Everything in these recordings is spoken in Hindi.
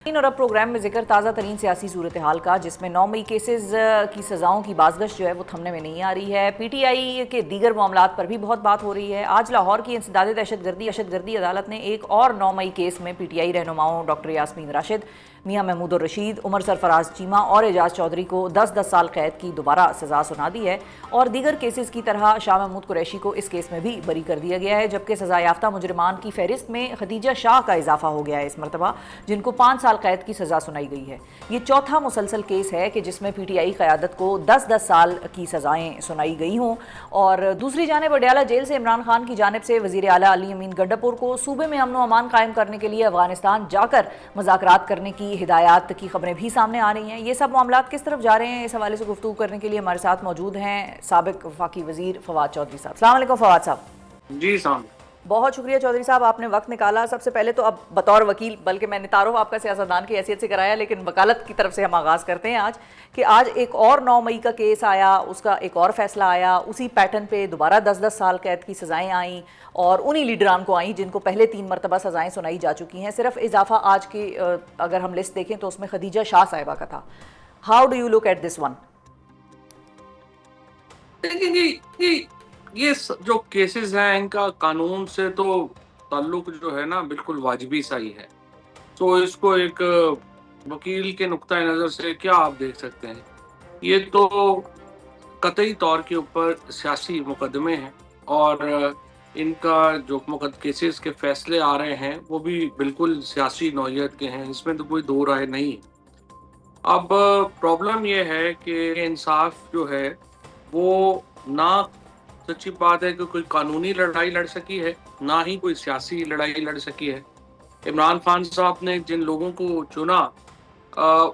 और अब प्रोग्राम में जिक्र ताज़ा तरीन सियासी सूरत हाल का, जिसमें 9 मई केसेस की सज़ाओं की बाज़गश जो है वो थमने में नहीं आ रही है। PTI के दीगर मामलात पर भी बहुत बात हो रही है। आज लाहौर की इंसदाद दहशतगर्दी अदालत ने एक और 9 मई केस में PTI रहनुमाओं डॉक्टर यास्मीन राशिद, मियाँ महमूद रशीद, उमर सरफराज चीमा और एजाज चौधरी को 10-10 साल कैद की दोबारा सज़ा सुना दी है। और दीगर केसेस की तरह शाह महमूद कुरैशी को इस केस में भी बरी कर दिया गया है, जबकि सज़ा याफ्ता मुजरिमान की फहरिस्त में खदीजा शाह का इजाफा हो गया है इस मरतबा, जिनको 5 साल कैद की सज़ा सुनाई गई है। ये चौथा मुसलसल केस है कि जिसमें PTI क़यादत को 10-10 साल की सज़ाएँ सुनाई गई हों। और दूसरी जानिब अडयाला जेल से इमरान खान की जानिब से वज़ीर आला अली अमीन गंडापुर को सूबे में अमन व अमान कायम करने के लिए अफगानिस्तान जाकर मुज़ाकरात करने की हिदायत की खबरें भी सामने आ रही हैं। ये सब मामलात किस तरफ जा रहे हैं, इस हवाले से गुफ्तगू करने के लिए हमारे साथ मौजूद हैं साबिक वफाकी वज़ीर फवाद चौधरी साहब। अस्सलाम वालेकुम फवाद साहब। जी साहब, बहुत शुक्रिया चौधरी साहब, आपने वक्त निकाला। सबसे पहले तो अब बतौर वकील, बल्कि मैंने तारुफ आपका सियासतदान की हैसियत से कराया, लेकिन वकालत की तरफ से हम आगाज़ करते हैं आज कि आज एक और 9 मई का केस आया, उसका एक और फैसला आया, उसी पैटर्न पे दोबारा 10-10 साल कैद की सज़ाएँ आईं और उन्हीं लीडरान को आईं जिनको पहले 3 मरतबा सज़ाएँ सुनाई जा चुकी हैं। सिर्फ इजाफा आज की अगर हम लिस्ट देखें तो उसमें खदीजा शाह साहिबा का था। How do you look at this one? देखिए ये जो केसेस हैं इनका कानून से तो ताल्लुक जो है ना बिल्कुल वाजिबी सा ही है। तो इसको एक वकील के नुक्ता नज़र से क्या आप देख सकते हैं, ये तो कतई तौर के ऊपर सियासी मुकदमे हैं और इनका जो केसेस के फैसले आ रहे हैं वो भी बिल्कुल सियासी नौइयत के हैं, इसमें तो कोई दो राय नहीं। अब प्रॉब्लम ये है कि इंसाफ जो है वो ना, सच्ची बात है कि कोई कानूनी लड़ाई लड़ सकी है, ना ही कोई सियासी लड़ाई लड़ सकी है। इमरान खान साहब ने जिन लोगों को चुना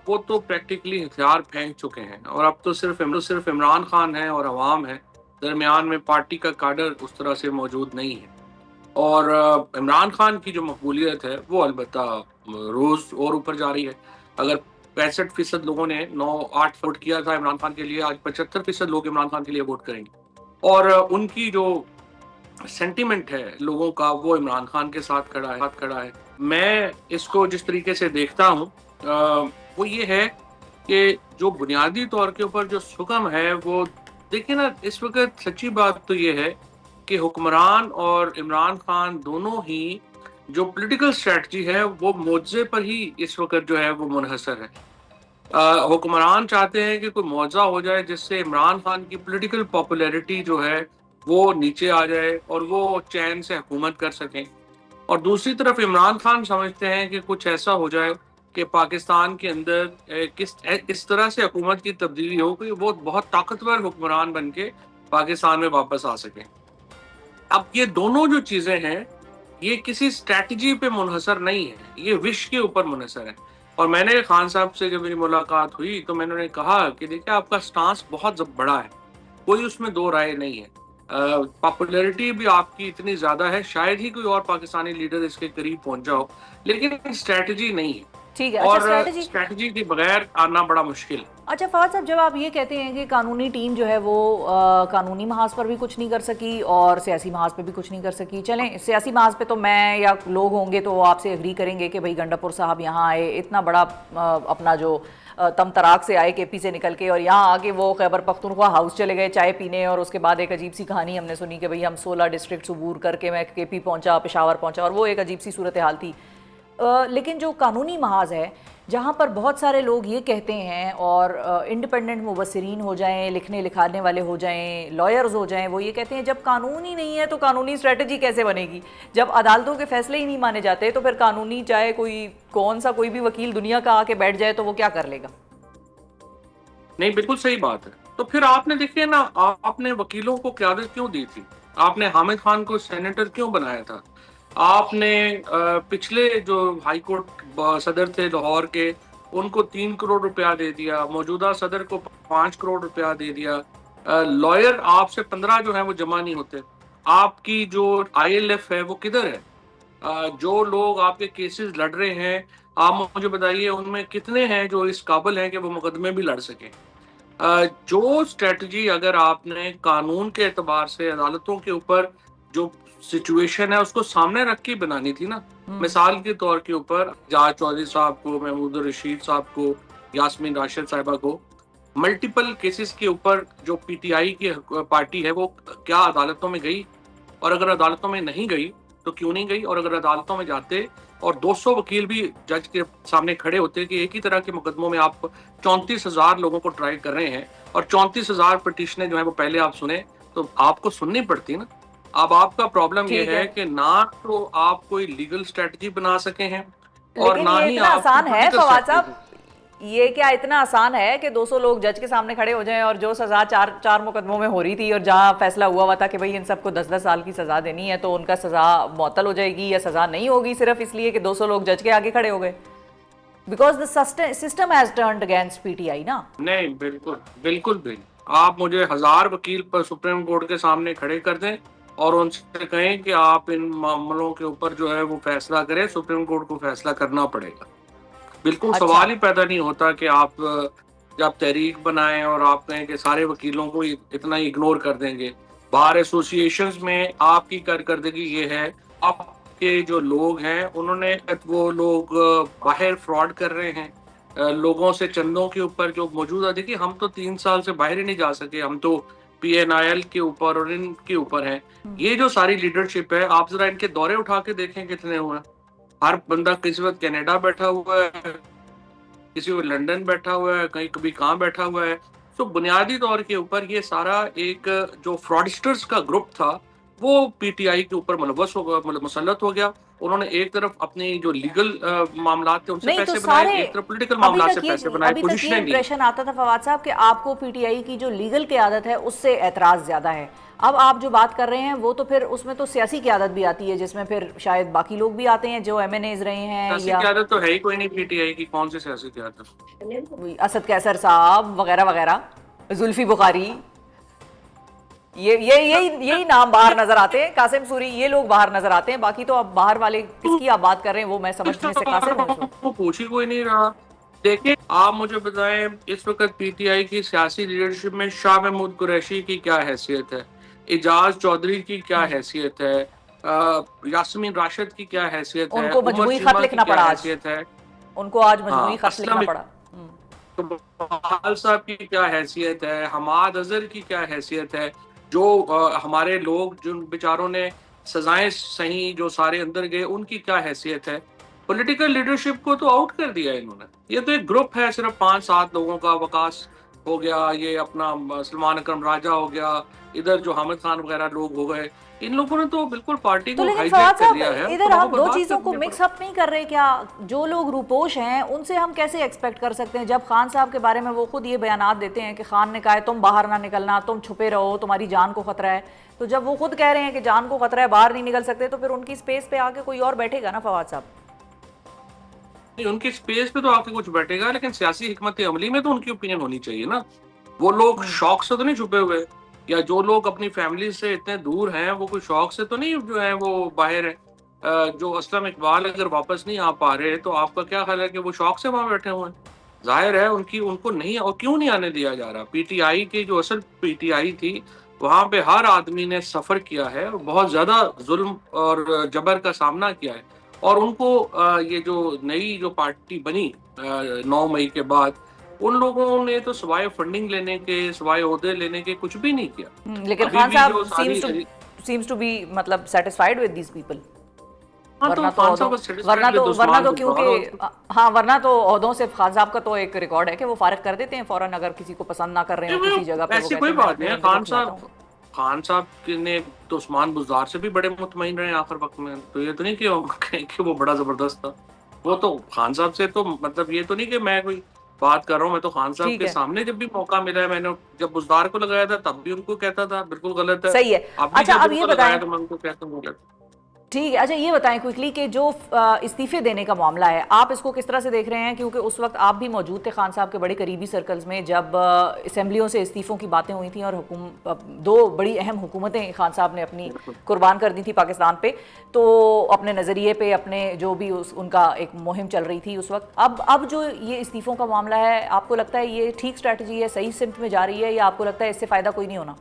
वो तो प्रैक्टिकली हथियार फेंक चुके हैं और अब तो सिर्फ इमरान खान है और अवाम है, दरमियान में पार्टी का काडर उस तरह से मौजूद नहीं है। और इमरान खान की जो मकबूलियत है वो अलबत्ता रोज़ और ऊपर जा रही है। अगर 65% लोगों ने 9-8 वोट किया था इमरान खान के लिए, आज 75% लोग इमरान खान के लिए वोट करेंगे और उनकी जो सेंटिमेंट है लोगों का वो इमरान खान के साथ खड़ा है। मैं इसको जिस तरीके से देखता हूँ वो ये है कि जो बुनियादी तौर के ऊपर जो सुकम है वो, देखिए ना, इस वक्त सच्ची बात तो ये है कि हुक्मरान और इमरान खान दोनों ही जो पॉलिटिकल स्ट्रेटजी है वो मुआवजे पर ही इस वक्त जो है वो मुनहसर है। हुक्मरान चाहते हैं कि कोई मुआवजा हो जाए जिससे इमरान खान की पॉलिटिकल पॉपुलैरिटी जो है वो नीचे आ जाए और वो चैन से हुकूमत कर सकें। और दूसरी तरफ इमरान खान समझते हैं कि कुछ ऐसा हो जाए कि पाकिस्तान के अंदर इस तरह से हुकूमत की तब्दीली हो कि वो बहुत ताकतवर हुक्मरान बन के पाकिस्तान में वापस आ सकें। अब ये दोनों जो चीज़ें हैं ये किसी स्ट्रैटेजी पे मुनहसर नहीं है, ये विश के ऊपर मुनहसर है। और मैंने खान साहब से जब मेरी मुलाकात हुई तो मैंने उन्हें कहा कि देखिए आपका स्टांस बहुत बड़ा है, कोई उसमें दो राय नहीं है। पॉपुलैरिटी भी आपकी इतनी ज़्यादा है, शायद ही कोई और पाकिस्तानी लीडर इसके करीब पहुंचा हो, लेकिन स्ट्रैटेजी नहीं है। ठीक है, और अच्छा, स्ट्रैटेजी के बगैर आना बड़ा मुश्किल है। अच्छा फवाद साहब, जब आप ये कहते हैं कि कानूनी टीम जो है वो कानूनी महाज पर भी कुछ नहीं कर सकी और सियासी महाज पे भी कुछ नहीं कर सकी, चलें सियासी महाज पे तो मैं या लोग होंगे तो आपसे एग्री करेंगे कि भाई गंडापुर साहब यहाँ आए, इतना बड़ा अपना जो तम तराक से आए KP से निकल के, और यहाँ आके वो खैबर पख्तूनख्वा हाउस चले गए चाय पीने, और उसके बाद एक अजीब सी कहानी हमने सुनी कि भाई हम 16 डिस्ट्रिक्ट अबूर करके मैं KP पहुँचा, पेशावर पहुँचा, और वो एक अजीब सी सूरत हाल थी। लेकिन जो कानूनी महाज है जहाँ पर बहुत सारे लोग ये कहते हैं, और इंडिपेंडेंट मुबस्सिरीन हो जाएं, लिखने लिखाने वाले हो जाएं, लॉयर्स हो जाएं, वो ये कहते हैं जब कानून ही नहीं है तो कानूनी स्ट्रेटजी कैसे बनेगी? जब अदालतों के फैसले ही नहीं माने जाते तो फिर कानूनी, चाहे कोई भी वकील दुनिया का आके बैठ जाए तो वो क्या कर लेगा? नहीं, बिल्कुल सही बात है। तो फिर आपने देखिए ना, आपने वकीलों को क़यादत क्यों दी थी? आपने हामिद खान को सेनेटर क्यों बनाया था? आपने पिछले जो हाई कोर्ट सदर थे लाहौर के, उनको 3 करोड़ रुपया दे दिया, मौजूदा सदर को 5 करोड़ रुपया दे दिया। लॉयर आपसे 15 जो है वो जमा नहीं होते। आपकी जो ILF है वो किधर है? जो लोग आपके केसेस लड़ रहे हैं, आप मुझे बताइए उनमें कितने हैं जो इस काबिल हैं कि वो मुकदमे भी लड़ सकें? जो स्ट्रेटजी अगर आपने कानून के एतबार से अदालतों के ऊपर जो सिचुएशन है उसको सामने रख के बनानी थी ना। मिसाल के तौर के ऊपर एजाज चौधरी साहब को, महमूद रशीद साहब को, यास्मीन राशिद साहिबा को मल्टीपल केसेस के ऊपर जो पीटीआई की पार्टी है वो क्या अदालतों में गई, और अगर अदालतों में नहीं गई तो क्यों नहीं गई, और अगर अदालतों में जाते और 200 वकील भी जज के सामने खड़े होते कि एक ही तरह के मुकदमों में आप 34,000 लोगों को ट्राई कर रहे हैं और 34,000 पिटीशनें जो है वो पहले आप सुने, तो आपको सुननी पड़ती ना। अब आपका प्रॉब्लम ये है कि ना तो आप कोई लीगल स्ट्रेटजी बना सके हैं और लेकिन ना ये ही इतना आप आसान है political फवाद strategy। साहब, ये क्या इतना आसान है कि 200 लोग जज के सामने खड़े हो जाएं और जो सजा चार मुकदमों में हो रही थी और जहां फैसला हुआ था कि भाई इन सबको 10-10 साल की सजा देनी है, तो उनका सजा मुअत्तल हो जाएगी या सजा नहीं होगी सिर्फ इसलिए कि 200 लोग जज के आगे खड़े हो गए? Because the system has turned against PTI ना। नहीं, बिल्कुल बिल्कुल भी। आप मुझे 1000 वकील पर सुप्रीम कोर्ट के सामने खड़े कर दें और उनसे कहें कि आप इन मामलों के ऊपर जो है वो फैसला करें, सुप्रीम कोर्ट को फैसला करना पड़ेगा। बिल्कुल अच्छा। सवाल ही पैदा नहीं होता कि आप जब तहरीक बनाएं और आप कहें कि सारे वकीलों को इतना ही इग्नोर कर देंगे। बार एसोसिएशंस में आपकी कारकर्दगी ये है, आपके जो लोग हैं उन्होंने वो लोग बाहर फ्रॉड कर रहे हैं लोगों से चंदों के ऊपर जो मौजूदा। देखिए हम तो 3 साल से बाहर ही नहीं जा सके, हम तो PNIL के ऊपर और इनके ऊपर हैं। ये जो सारी लीडरशिप है, आप जरा इनके दौरे उठा के देखें कितने हुए। हर बंदा किसी वक्त कनाडा बैठा हुआ है, किसी वक्त लंदन बैठा हुआ है, कहीं कभी कहाँ बैठा हुआ है। तो बुनियादी तौर के ऊपर ये सारा एक जो फ्रॉडस्टर्स का ग्रुप था वो पीटीआई के ऊपर मुलव्वस हो गया, मतलब मुसल्लत हो गया। उन्होंने एक तरफ अपनी जो लीगल मामलात थे उनसे नहीं पैसे तो बनाए, सारे एक तरफ पॉलिटिकल मामलात से पैसे बनाए, अभी तक ये पोजीशनें ली। इंप्रेशन आता था फवाद साहब कि आपको पीटीआई की जो लीगल क़यादत है उससे एतराज ज्यादा है। अब आप जो बात कर रहे हैं वो तो फिर उसमें तो सियासी क़यादत भी आती है, जिसमें फिर शायद बाकी लोग भी आते हैं जो MNAs रहे हैं, सियासी या क़यादत तो है ही कोई नहीं पीटीआई की, कौन सी सियासी क़यादत? असद कैसर साहब वगैरह वगैरह, जुल्फी बुखारी, यही नाम बाहर नजर आते हैं, कासिम सूरी, ये लोग बाहर नजर आते हैं। बाकी तो अब बाहर वाले किसकी आप बात कर रहे हैं वो मैं समझने से कासिर हूं। वो पूछ ही कोई नहीं रहा। देखिए आप मुझे बताएं इस वक्त पीटीआई की सियासी लीडरशिप में शाह महमूद कुरैशी की क्या हैसियत है, एजाज चौधरी की क्या हैसियत है, यास्मीन राशिद की क्या हैसियत है, उनको मजबूरी खत लिखना पड़ा आज, है उनको आज मजबूरी खत लिखना पड़ा। इकबाल साहब की क्या हैसियत है, हमाद अजहर की क्या हैसियत है, जो हमारे लोग जिन बेचारों ने सजाएं सही जो सारे अंदर गए उनकी क्या हैसियत है। पॉलिटिकल लीडरशिप को तो आउट कर दिया इन्होंने। ये तो एक ग्रुप है सिर्फ 5-7 लोगों का, वकास हो गया, ये अपना सलमान अकरम राजा हो गया, इधर जो हामिद खान वगैरह लोग हो गए, इन लोगों ने तो बिल्कुल पार्टी को हाईजैक कर लिया है। इधर आप दो चीजों को मिक्स अप नहीं कर रहे क्या? जो लोग रूपोश हैं उनसे हम कैसे एक्सपेक्ट कर सकते हैं, जब खान साहब के बारे में वो खुद ये बयानात देते हैं कि खान ने कहा है तुम बाहर ना निकलना, तुम छुपे रहो, तुम्हारी जान को खतरा है। तो जब वो खुद कह रहे हैं कि जान को खतरा है, बाहर नहीं निकल सकते, तो फिर उनकी स्पेस पे आके कोई और बैठेगा ना फवाद साहब? नहीं, उनकी स्पेस पे तो आके कुछ बैठेगा, लेकिन सियासी हिकमत अमली में तो उनकी ओपिनियन होनी चाहिए ना। वो लोग शौक से तो नहीं छुपे हुए, या जो लोग अपनी फैमिली से इतने दूर हैं वो कोई शौक से तो नहीं जो है वो बाहर है। जो असलम इकबाल अगर वापस नहीं आ पा रहे तो आपका क्या ख्याल है कि वो शौक से वहां बैठे हुए हैं? जाहिर है उनको नहीं, और क्यों नहीं आने दिया जा रहा। पीटीआई की जो असल पीटीआई थी वहां पे हर आदमी ने सफर किया है और बहुत ज्यादा जुल्म और जबर का सामना किया है, और उनको ये जो नई जो पार्टी बनी 9 मई के बाद, उन लोगों ने तो सिवाय फंडिंग लेने के, सिवाय ओहदे लेने के कुछ भी नहीं किया। लेकिन खान साहब seems to be मतलब satisfied with these people। वरना तो क्योंकि हाँ, वरना तो ओहदों से खान साहब का तो एक रिकॉर्ड है कि वो फारिग कर देते हैं फौरन अगर किसी को पसंद ना कर रहे हो किसी जगह पे। ऐसी कोई बात नहीं है। खान साहब ने तो उस्मान बुज़दार से भी बड़े मुतमईन रहे आखिर वक्त में, तो ये तो नहीं कि वो बड़ा जबरदस्त था। वो तो खान साहब से तो मतलब ये तो नहीं कि मैं कोई बात कर रहा हूँ, मैं तो खान साहब के सामने जब भी मौका मिला है, मैंने जब बुज़दार को लगाया था तब भी उनको कहता था बिल्कुल गलत है। सही है। अच्छा अब ये बताएं, तो मैं उनको कहता हूँ गलत। ठीक है, अच्छा ये बताएं क्विकली कि जो इस्तीफे देने का मामला है आप इसको किस तरह से देख रहे हैं, क्योंकि उस वक्त आप भी मौजूद थे खान साहब के बड़े करीबी सर्कल्स में जब असेंबलियों से इस्तीफों की बातें हुई थी और दो बड़ी अहम हुकूमतें खान साहब ने अपनी कुर्बान कर दी थी पाकिस्तान पे, तो अपने नज़रिए पे अपने जो भी उनका एक मुहिम चल रही थी उस वक्त। अब जो ये इस्तीफों का मामला है, आपको लगता है ये ठीक स्ट्रैटेजी है, सही सिमत में जा रही है, या आपको लगता है इससे फ़ायदा कोई नहीं होना?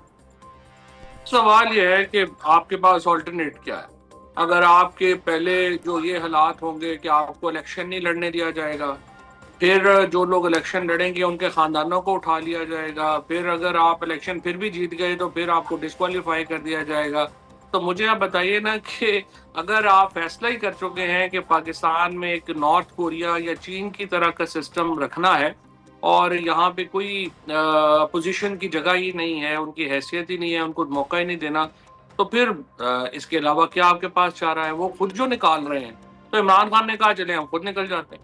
सवाल ये है कि आपके पास ऑल्टरनेट क्या है। अगर आपके पहले जो ये हालात होंगे कि आपको इलेक्शन नहीं लड़ने दिया जाएगा, फिर जो लोग इलेक्शन लड़ेंगे उनके खानदानों को उठा लिया जाएगा, फिर अगर आप इलेक्शन फिर भी जीत गए तो फिर आपको डिस्क्वालीफाई कर दिया जाएगा। तो मुझे आप बताइए ना कि अगर आप फैसला ही कर चुके हैं कि पाकिस्तान में एक नॉर्थ कोरिया या चीन की तरह का सिस्टम रखना है और यहाँ पे कोई अपोजिशन की जगह ही नहीं है, उनकी हैसियत ही नहीं है, उनको मौका ही नहीं देना, तो फिर इसके अलावा क्या आपके पास चाह रहा है? वो खुद जो निकाल रहे हैं, तो इमरान खान ने कहा चले हम खुद निकल जाते हैं।